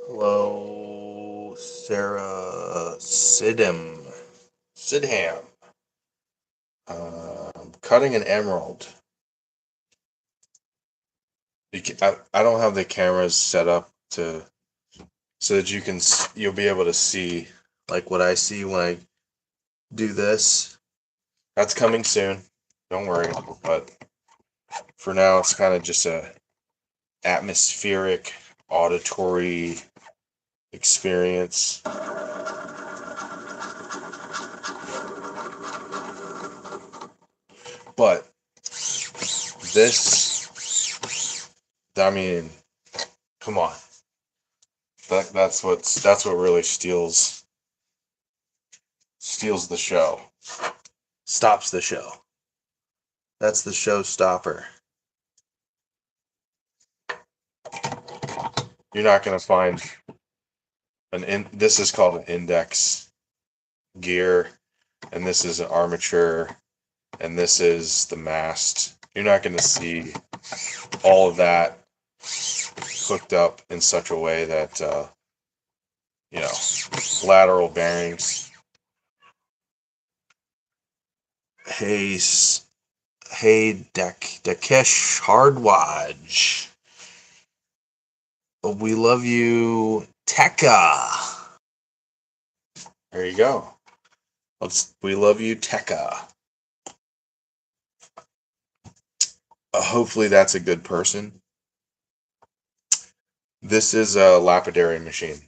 Hello, Sarah Sidham. Cutting an emerald. I don't have the cameras set up to so that you'll be able to see like what I see when I do this. That's coming soon. Don't worry. But for now, it's kind of just a atmospheric, auditory experience. But this, I mean, come on. That's what really steals the show. Stops the show. That's the showstopper. You're not gonna find this is called an index gear, and this is an armature, and this is the mast. You're not gonna see all of that hooked up in such a way that you know lateral bearings. Hey, hey, Dakesh Hardwaj. We love you, Tekka. There you go. We love you, Tekka. Hopefully that's a good person. This is a lapidary machine.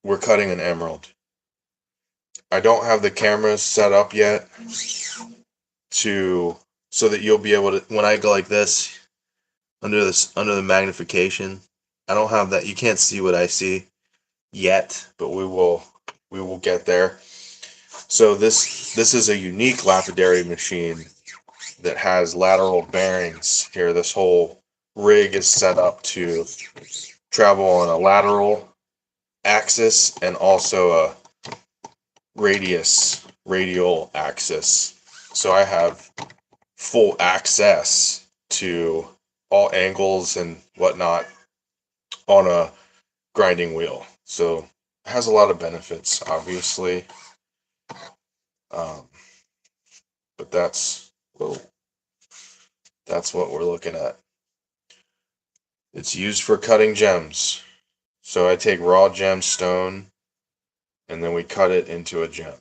We're cutting an emerald. I don't have the cameras set up yet so that you'll be able to, when I go like this under the magnification, I don't have that. You can't see what I see yet, but we will get there. So this is a unique lapidary machine that has lateral bearings here. This whole rig is set up to travel on a lateral axis and also a radial axis. So I have full access to all angles and whatnot on a grinding wheel. So it has a lot of benefits, obviously. But that's what we're looking at. It's used for cutting gems. So I take raw gemstone and then we cut it into a gem.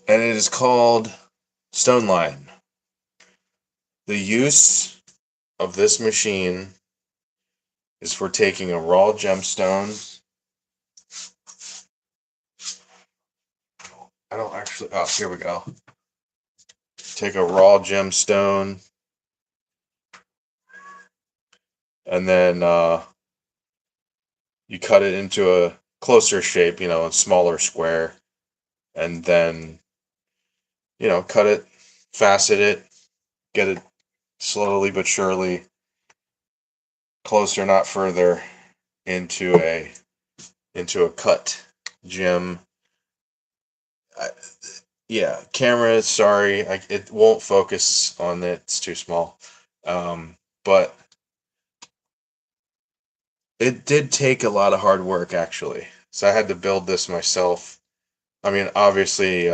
And it is called stone line. The use of this machine is for taking a raw gemstone. I don't actually, oh, here we go. Take a raw gemstone and then you cut it into a closer shape, a smaller square, and then, cut it, facet it, get it slowly but surely closer, not further, into a cut gem. Yeah, camera, sorry, it won't focus on it. It's too small. But it did take a lot of hard work, actually. So I had to build this myself. I mean, obviously,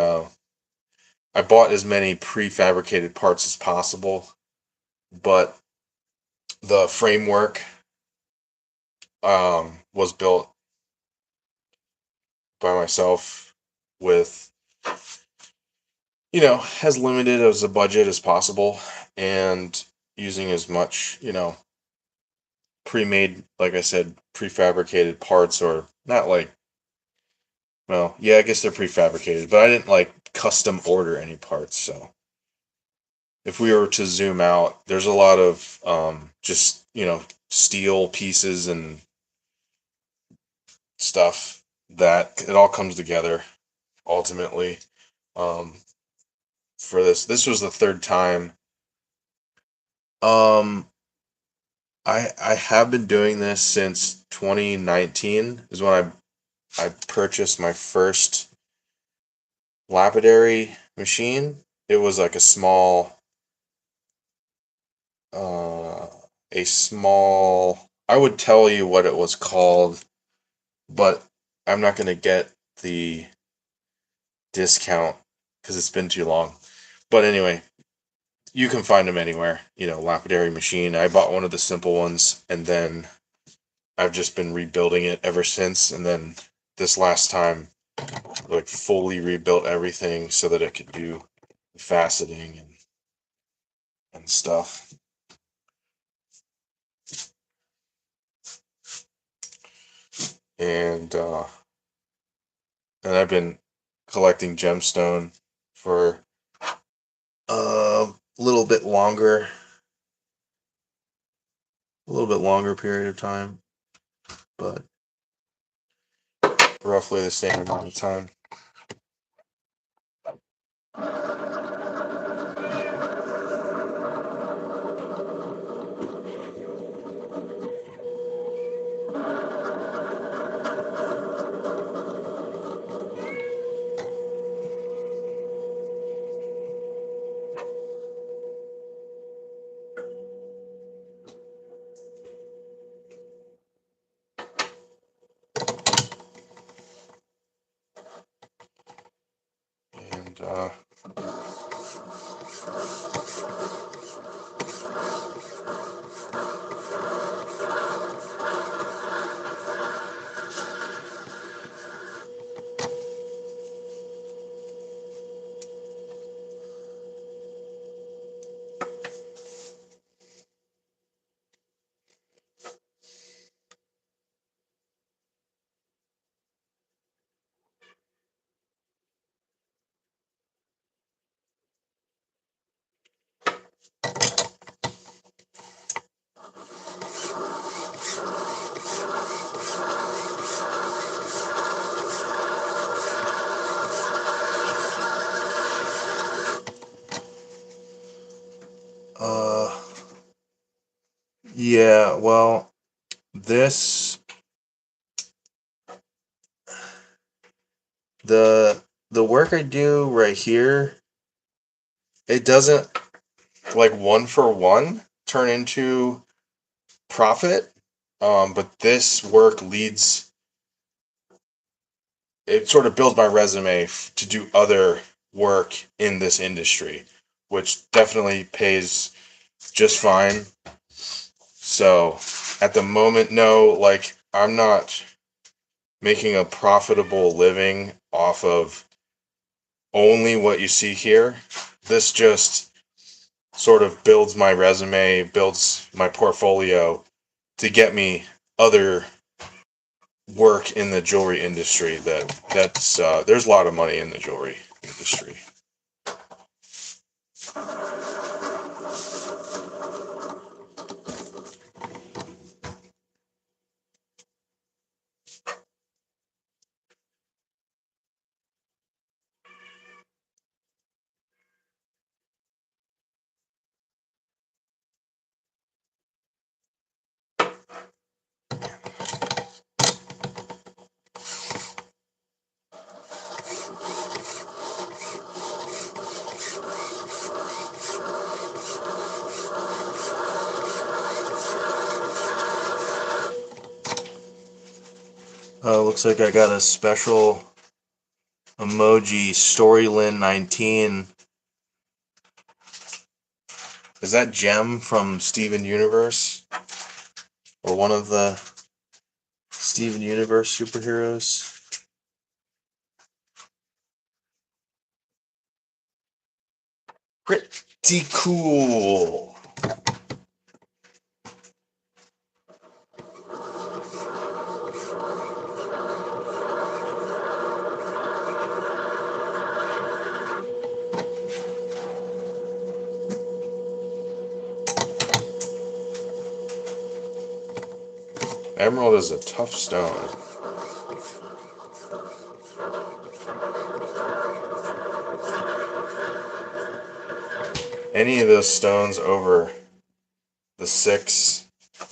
I bought as many prefabricated parts as possible, but the framework was built by myself with, as limited as a budget as possible and using as much, pre-made, like I said, prefabricated parts, or not like, well, yeah, I guess they're prefabricated, but I didn't like custom order any parts. So if we were to zoom out, there's a lot of just, steel pieces and stuff that it all comes together ultimately. For this was the third time. Um, I have been doing this since 2019 is when I purchased my first lapidary machine. It was like uh, a small, I would tell you what it was called, but I'm not going to get the discount because it's been too long. But anyway, you can find them anywhere, lapidary machine. I bought one of the simple ones and then I've just been rebuilding it ever since. And then this last time, like fully rebuilt everything so that it could do faceting and stuff. And I've been collecting gemstone for a little bit longer period of time, but roughly the same amount of time. And uh, yeah, well, this the work I do right here, it doesn't like one for one turn into profit. But this work leads, it sort of builds my resume to do other work in this industry, which definitely pays just fine. So at the moment, no, like I'm not making a profitable living off of only what you see here. This just sort of builds my resume, builds my portfolio to get me other work in the jewelry industry. That's there's a lot of money in the jewelry industry. Looks like I got a special emoji, Storylin19. Is that Gem from Steven Universe? Or one of the Steven Universe superheroes? Pretty cool. Emerald is a tough stone. Any of those stones over the 6,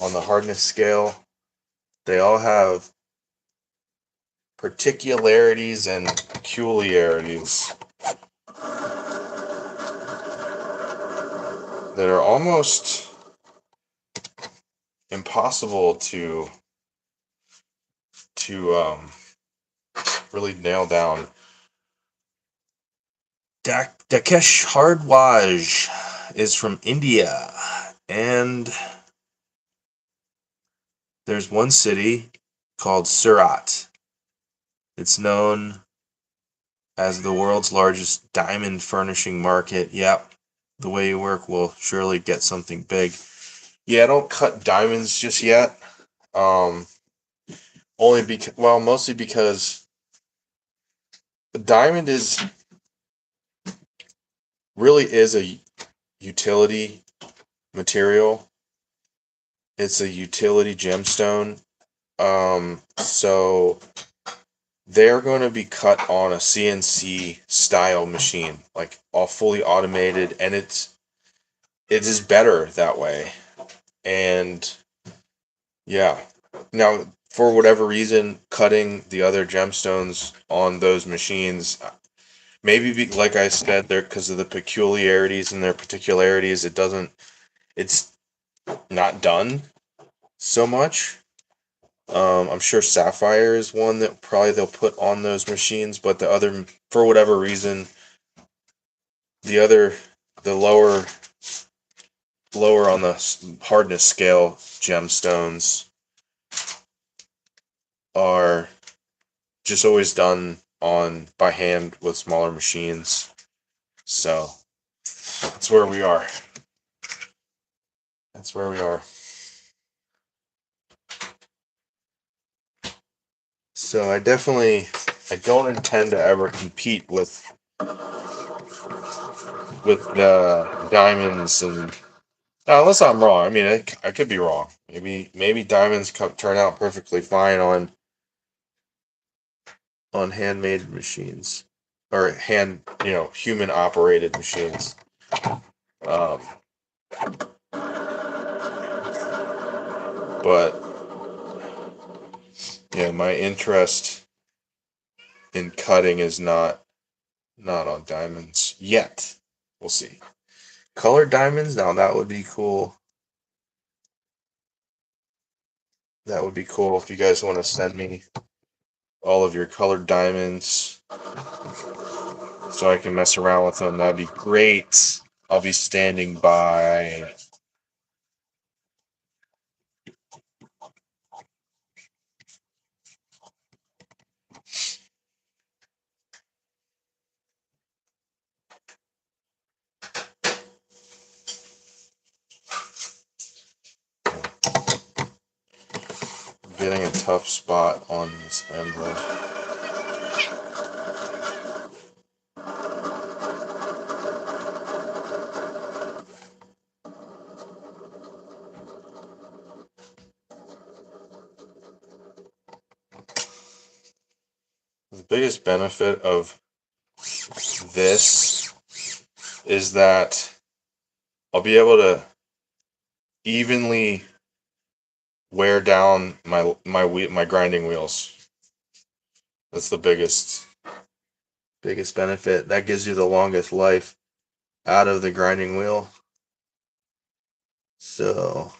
on the hardness scale. They all have particularities and peculiarities that are almost impossible to really nail down. Dakesh Hardwaj is from India, and there's one city called Surat. It's known as the world's largest diamond furnishing market. Yep, the way you work will surely get something big. Yeah, I don't cut diamonds just yet. Mostly because the diamond really is a utility material. It's a utility gemstone. So they're going to be cut on a CNC style machine, like all fully automated, and it is better that way. And yeah, now for whatever reason, cutting the other gemstones on those machines, like I said, they're because of the peculiarities and their particularities, it's not done so much. I'm sure Sapphire is one that probably they'll put on those machines, but the other, for whatever reason, the other, the lower on the hardness scale gemstones are just always done by hand with smaller machines. So that's where we are. That's where we are. So I don't intend to ever compete with the diamonds, and unless I'm wrong. I mean, I could be wrong. Maybe diamonds turn out perfectly fine on handmade machines or human operated machines. Um, but yeah, my interest in cutting is not on diamonds yet. We'll see. Colored diamonds, now that would be cool. That would be cool if you guys want to send me all of your colored diamonds so I can mess around with them. That'd be great. I'll be standing by. I'm getting a tough spot on this envelope. The biggest benefit of this is that I'll be able to evenly wear down my grinding wheels. That's the biggest benefit. That gives you the longest life out of the grinding wheel. So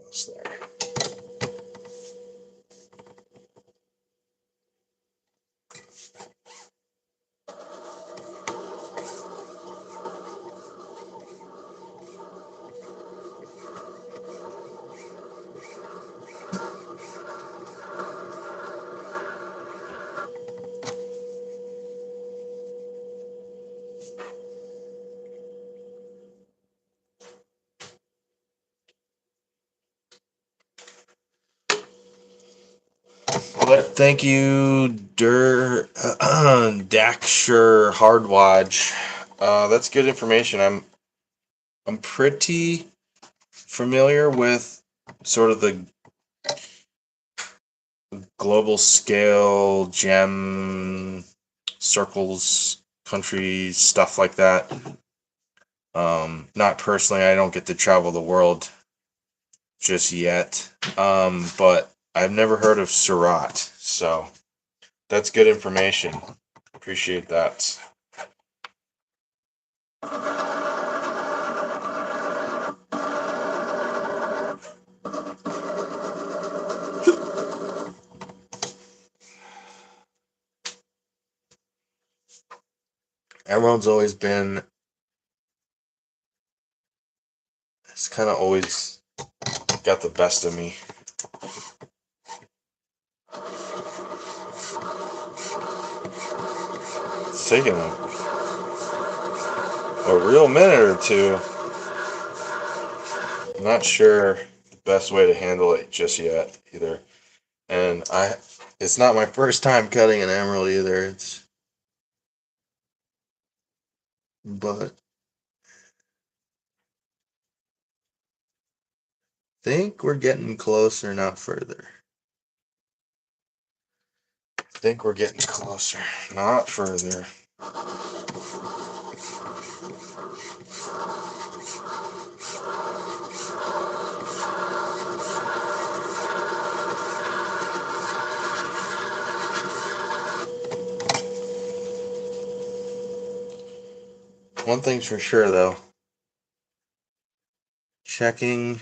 what's there? Thank you, Daxure Hardwatch. That's good information. I'm pretty familiar with sort of the global scale gem circles, countries, stuff like that. Not personally, I don't get to travel the world just yet. But I've never heard of Surat, so that's good information. Appreciate that. Emerald's always been, it's kind of always got the best of me. It's taking a real minute or two. I'm not sure the best way to handle it just yet either. And it's not my first time cutting an emerald either. But think we're getting closer, not further. Think we're getting closer, not further. One thing's for sure, though. Checking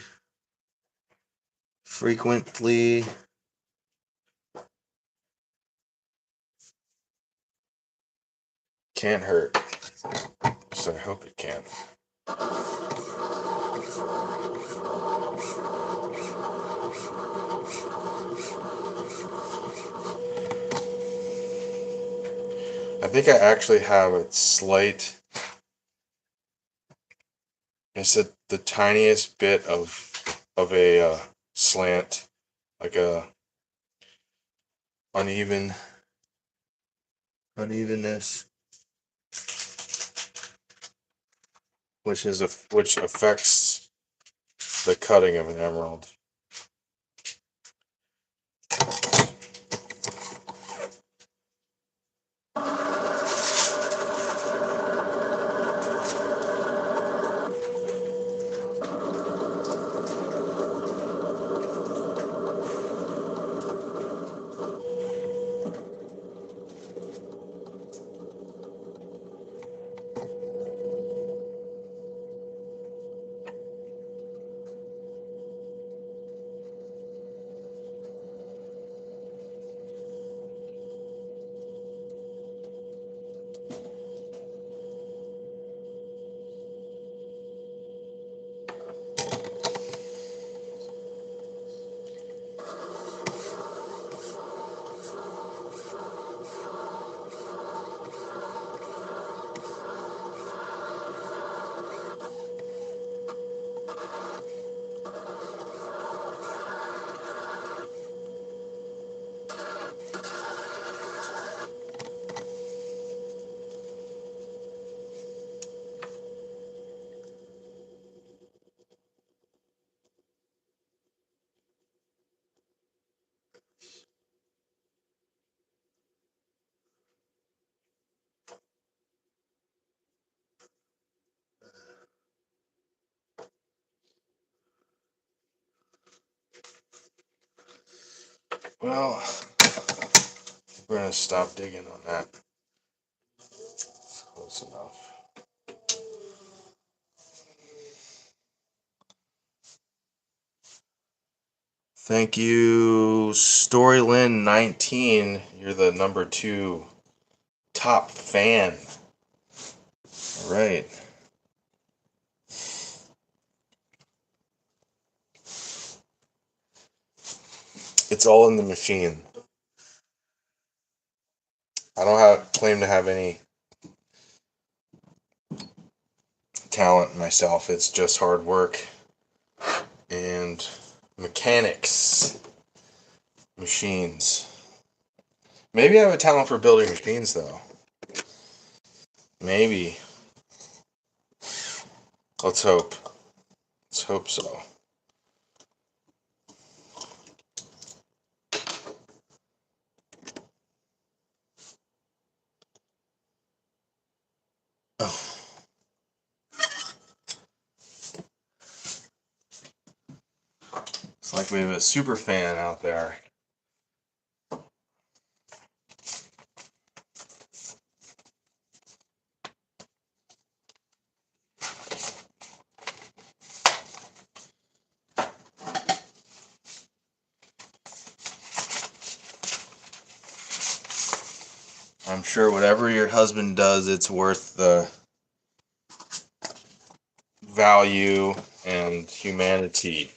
frequently can't hurt. So I hope it can. I think I actually have a slight, it's the tiniest bit of a slant, like a unevenness, which affects the cutting of an emerald. Well, we're going to stop digging on that. Close enough. Thank you, Storylyn19. You're the number 2 top fan. All right. It's all in the machine. I don't claim to have any talent myself. It's just hard work and mechanics, machines. Maybe I have a talent for building machines, though. Maybe. Let's hope. Let's hope so. Oh. It's like we have a super fan out there. I'm sure whatever your husband does, it's worth the value and humanity.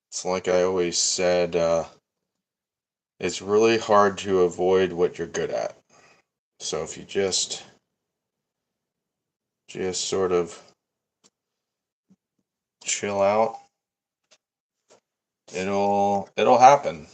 It's like I always said, it's really hard to avoid what you're good at. So if you just sort of chill out, it'll happen.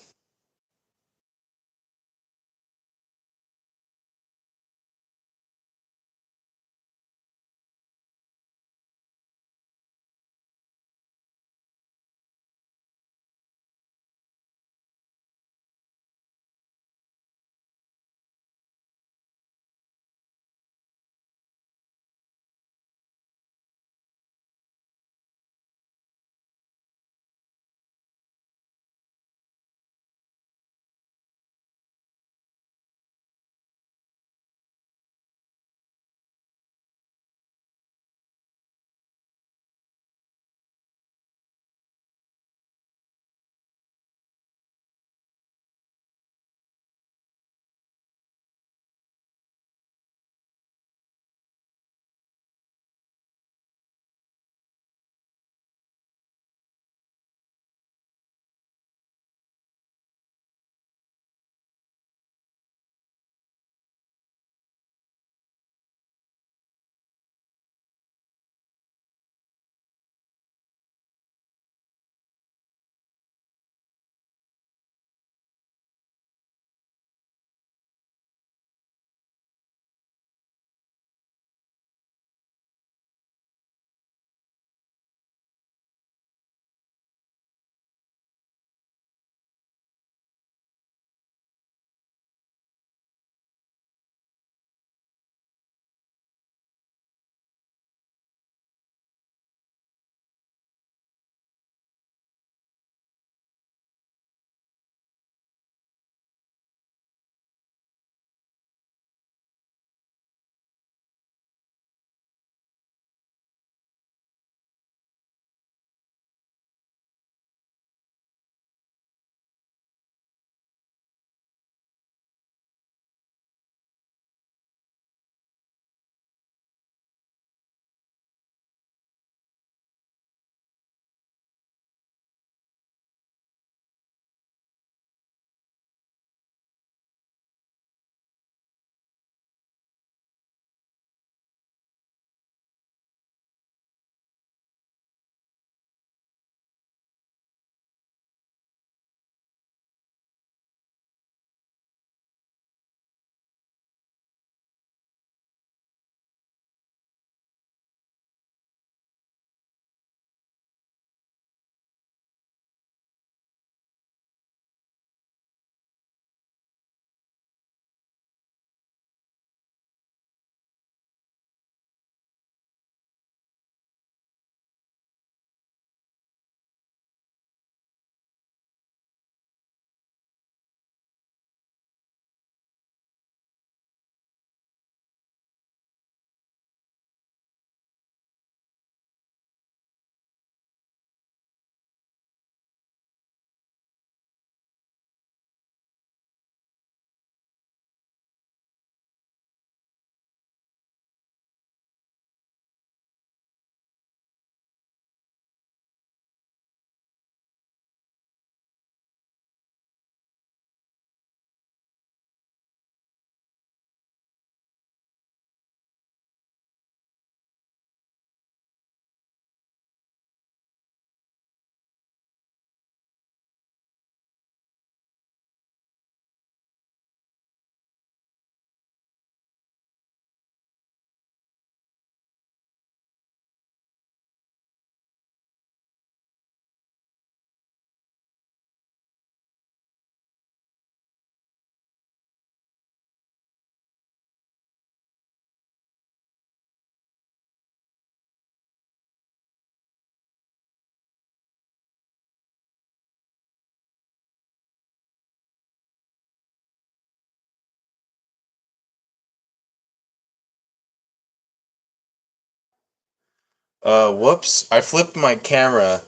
Whoops! I flipped my camera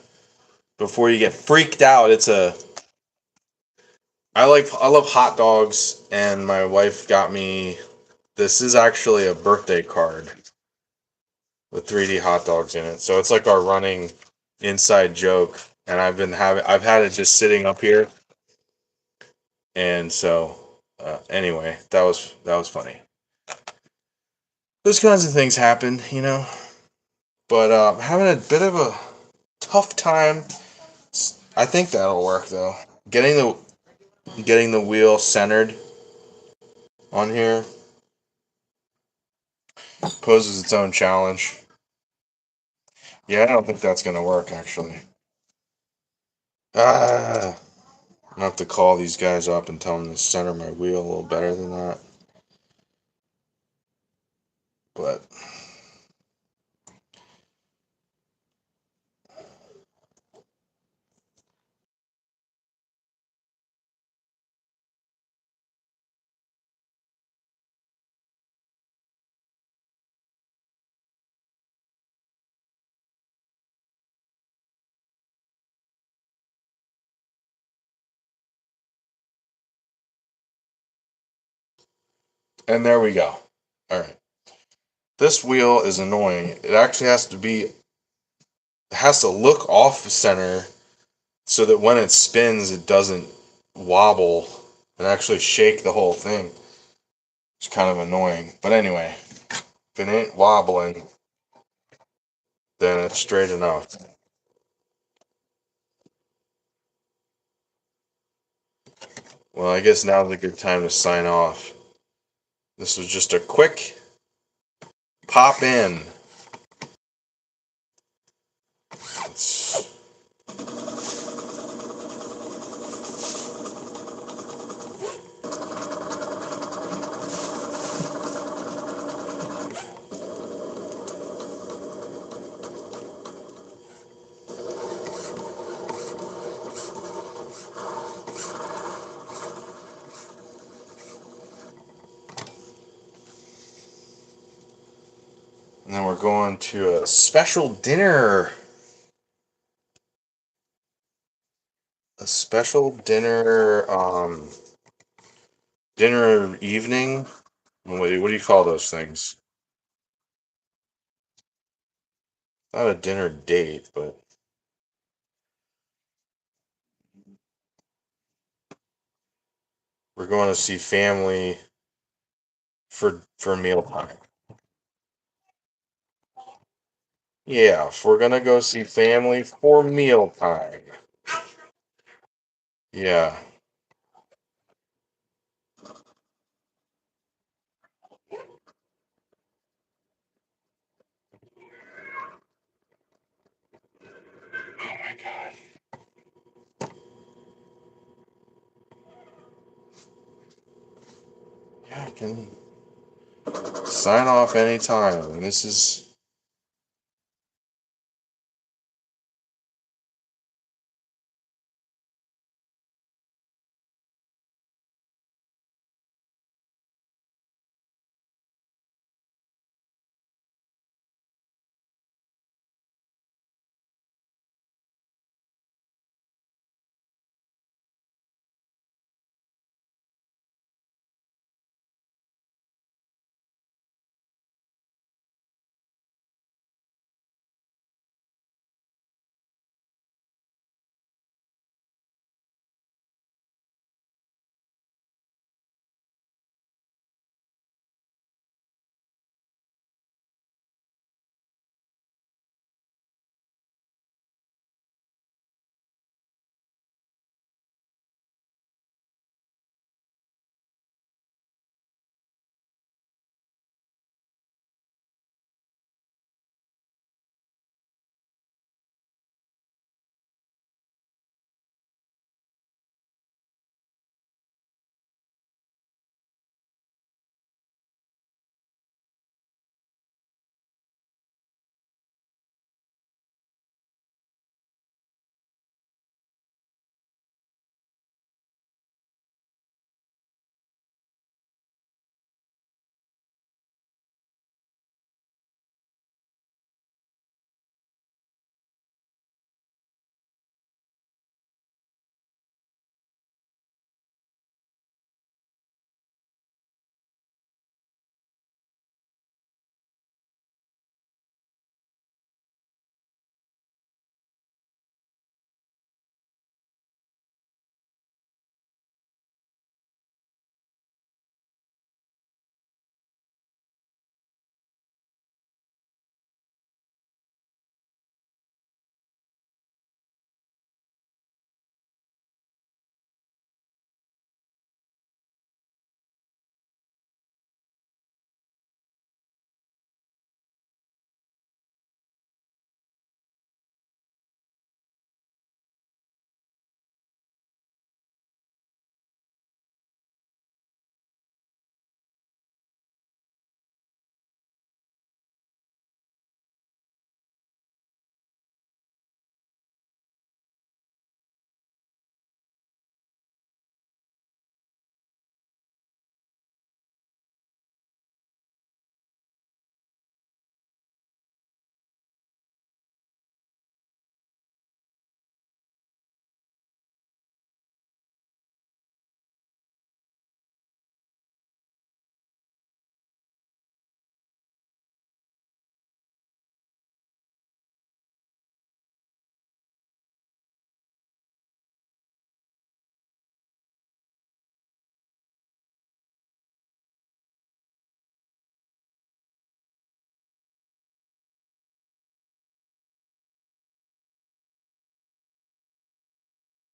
before you get freaked out. I love hot dogs, and my wife got me. This is actually a birthday card with 3D hot dogs in it. So it's like our running inside joke, and I've had it just sitting up here, and so anyway, that was funny. Those kinds of things happen, you know. But I'm having a bit of a tough time. I think that'll work though. Getting the wheel centered on here poses its own challenge. Yeah, I don't think that's gonna work actually. I'm gonna have to call these guys up and tell them to center my wheel a little better than that. But and there we go. All right. This wheel is annoying. It actually has to look off center so that when it spins, it doesn't wobble and actually shake the whole thing. It's kind of annoying. But anyway, if it ain't wobbling, then it's straight enough. Well, I guess now's a good time to sign off. This was just a quick pop in. It's, and then we're going to a special dinner. A special dinner evening. What do you call those things? Not a dinner date, but we're going to see family for mealtime. Yeah, if we're gonna go see family for mealtime. Yeah. Oh my god. Yeah, I can sign off anytime. And this is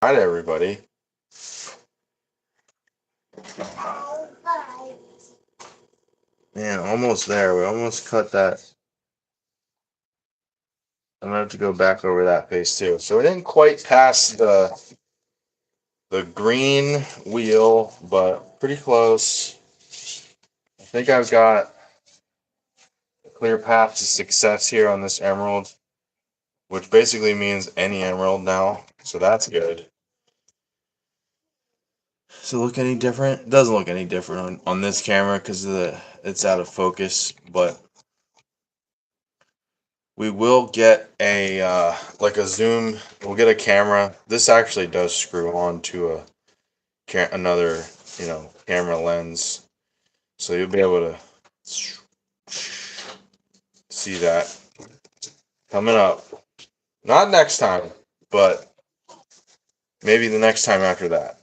Hi to everybody. Man, almost there. We almost cut that. I'm gonna have to go back over that face too. So we didn't quite pass the green wheel, but pretty close. I think I've got a clear path to success here on this emerald, which basically means any emerald now. So that's good. Does it look any different? It doesn't look any different on this camera because it's out of focus, but we will get a like a zoom. We'll get a camera. This actually does screw on to another camera lens, so you'll be able to see that coming up. Not next time, but maybe the next time after that.